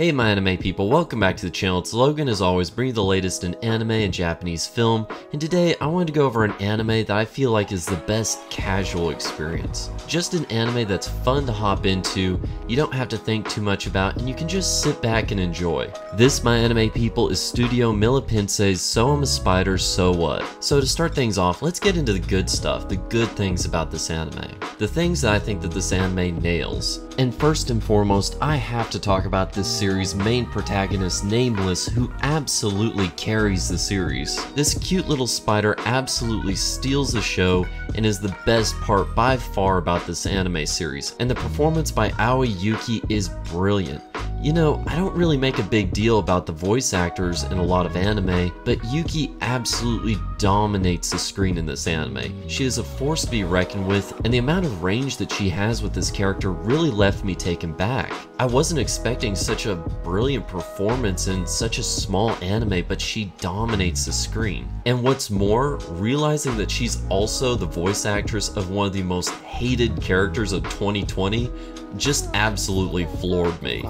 Hey my anime people, welcome back to the channel. It's Logan as always, bringing you the latest in anime and Japanese film, and today I wanted to go over an anime that I feel like is the best casual experience. Just an anime that's fun to hop into, you don't have to think too much about, and you can just sit back and enjoy. This, my anime people, is Studio Millipinse's So I'm a Spider, So What? So to start things off, let's get into the good stuff, the good things about this anime. The things that I think that this anime nails. And first and foremost, I have to talk about this series' main protagonist, Nameless, who absolutely carries the series. This cute little spider absolutely steals the show and is the best part by far about this anime series, and the performance by Aoi Yuki is brilliant. You know, I don't really make a big deal about the voice actors in a lot of anime, but Yuki absolutely dominates the screen in this anime. She is a force to be reckoned with, and the amount of range that she has with this character really left me taken back. I wasn't expecting such a brilliant performance in such a small anime, but she dominates the screen. And what's more, realizing that she's also the voice actress of one of the most hated characters of 2020 just absolutely floored me.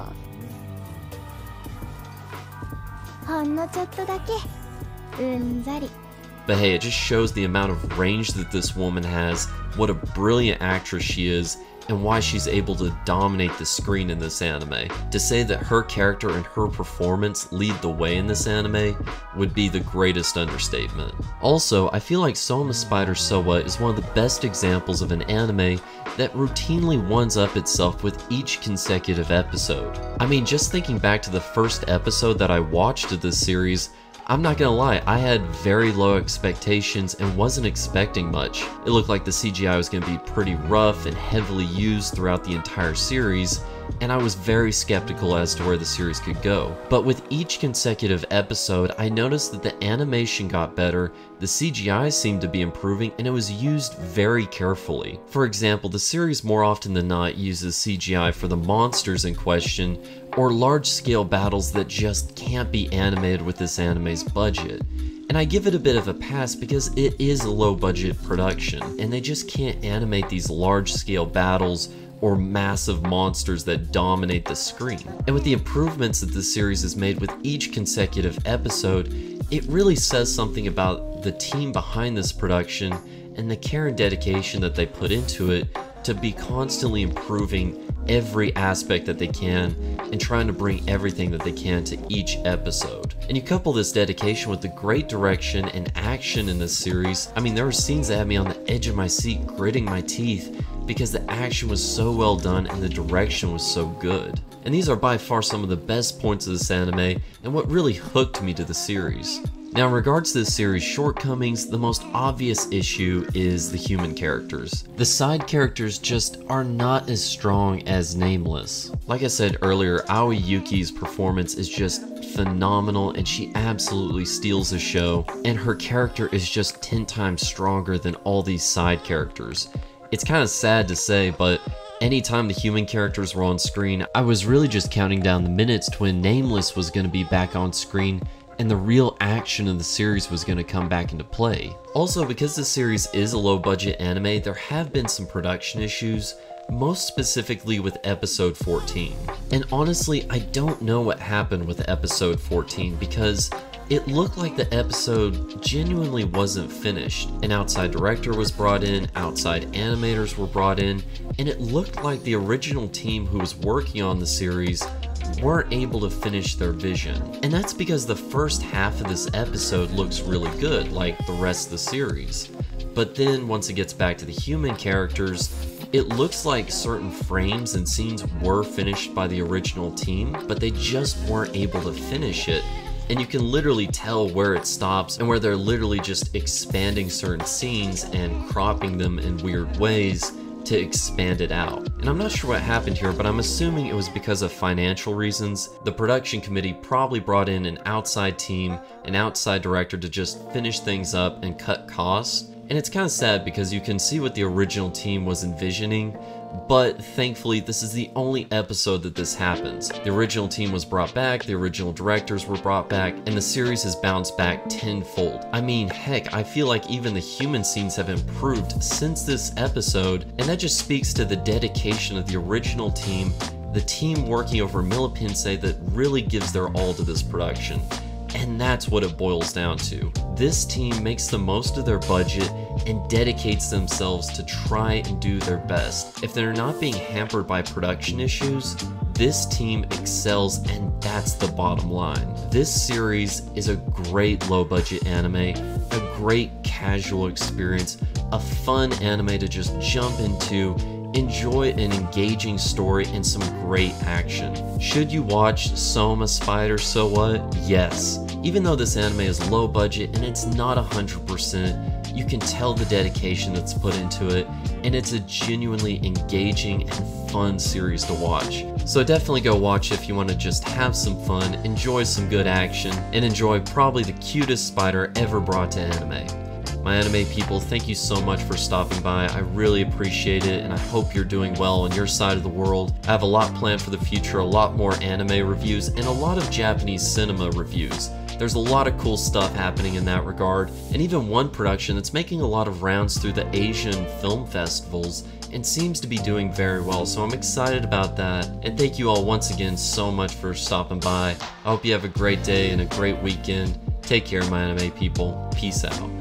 But hey, it just shows the amount of range that this woman has, what a brilliant actress she is, and why she's able to dominate the screen in this anime. To say that her character and her performance lead the way in this anime would be the greatest understatement. Also, I feel like So I'm a Spider, So What is one of the best examples of an anime that routinely ones-up itself with each consecutive episode. I mean, just thinking back to the first episode that I watched of this series, I'm not gonna lie, I had very low expectations and wasn't expecting much. It looked like the CGI was gonna be pretty rough and heavily used throughout the entire series, and I was very skeptical as to where the series could go. But with each consecutive episode, I noticed that the animation got better, the CGI seemed to be improving, and it was used very carefully. For example, the series more often than not uses CGI for the monsters in question, or large-scale battles that just can't be animated with this anime's budget. And I give it a bit of a pass because it is a low-budget production, and they just can't animate these large-scale battles or massive monsters that dominate the screen. And with the improvements that the series has made with each consecutive episode, it really says something about the team behind this production and the care and dedication that they put into it to be constantly improving every aspect that they can and trying to bring everything that they can to each episode. And you couple this dedication with the great direction and action in this series. I mean, there were scenes that had me on the edge of my seat gritting my teeth because the action was so well done and the direction was so good. And these are by far some of the best points of this anime and what really hooked me to the series. Now, in regards to this series' shortcomings, the most obvious issue is the human characters. The side characters just are not as strong as Nameless. Like I said earlier, Aoi Yuki's performance is just phenomenal and she absolutely steals the show, and her character is just 10 times stronger than all these side characters. It's kind of sad to say, but anytime the human characters were on screen, I was really just counting down the minutes to when Nameless was going to be back on screen and the real action of the series was going to come back into play. Also, because this series is a low-budget anime, there have been some production issues, most specifically with episode 14. And honestly, I don't know what happened with episode 14 because it looked like the episode genuinely wasn't finished. An outside director was brought in, outside animators were brought in, and it looked like the original team who was working on the series weren't able to finish their vision. And that's because the first half of this episode looks really good, like the rest of the series. But then once it gets back to the human characters, it looks like certain frames and scenes were finished by the original team, but they just weren't able to finish it. And you can literally tell where it stops and where they're literally just expanding certain scenes and cropping them in weird ways to expand it out. And I'm not sure what happened here, but I'm assuming it was because of financial reasons. The production committee probably brought in an outside team, an outside director to just finish things up and cut costs. And it's kind of sad because you can see what the original team was envisioning, but thankfully this is the only episode that this happens. The original team was brought back, the original directors were brought back, and the series has bounced back tenfold. I mean, heck, I feel like even the human scenes have improved since this episode, and that just speaks to the dedication of the original team the team working over Millipensei that really gives their all to this production. And that's what it boils down to. This team makes the most of their budget and dedicates themselves to try and do their best. If they're not being hampered by production issues, this team excels, and that's the bottom line. This series is a great low-budget anime, a great casual experience, a fun anime to just jump into, enjoy an engaging story, and some great action. Should you watch Soma Spider So What? Yes. Even though this anime is low budget and it's not 100%, you can tell the dedication that's put into it, and it's a genuinely engaging and fun series to watch. So definitely go watch if you want to just have some fun, enjoy some good action, and enjoy probably the cutest spider ever brought to anime. My anime people, thank you so much for stopping by. I really appreciate it, and I hope you're doing well on your side of the world. I have a lot planned for the future, a lot more anime reviews, and a lot of Japanese cinema reviews. There's a lot of cool stuff happening in that regard, and even one production that's making a lot of rounds through the Asian film festivals and seems to be doing very well, so I'm excited about that. And thank you all once again so much for stopping by. I hope you have a great day and a great weekend. Take care, my anime people. Peace out.